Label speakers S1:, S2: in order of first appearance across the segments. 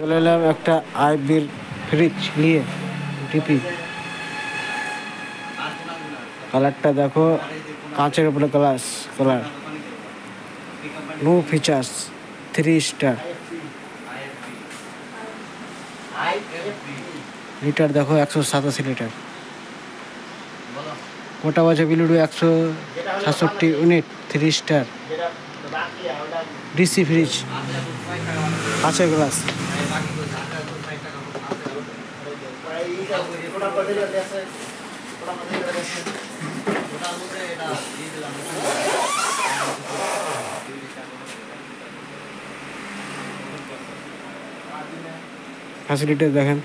S1: চলে এলাম একটা আইবির ফ্রিজ নিয়ে টিপি। কালারটা দেখো, কাঁচের উপরে colour, no features, 3 star. Litre দেখো 187 লিটার। মোটা বাজে বিলুডু 167 ইউনিট, 3 স্টার। ডিসি ফ্রিজ, কাঁচের গ্লাস। ফ্যাসিলিটি দেখেন।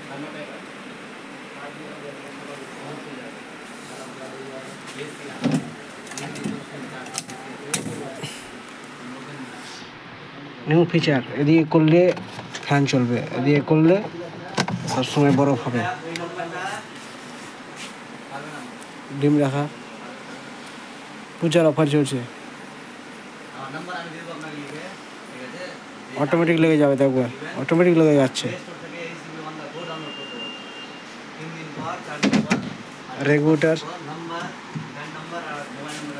S1: নিউ ফিচার, এদিকে করলে ফ্যান চলবে, এদিকে করলে সবসময় বরফ হবে। ডিম রাখা, পূজার অফার চলছে। অটোমেটিক লেগে যাবে, দেখবে অটোমেটিক লেগে যাচ্ছে। রেগুলেটর,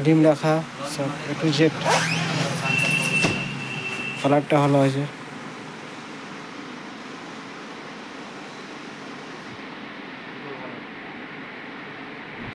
S1: ডিম রাখা, সব A to Z। কালারটা ভালো আছে।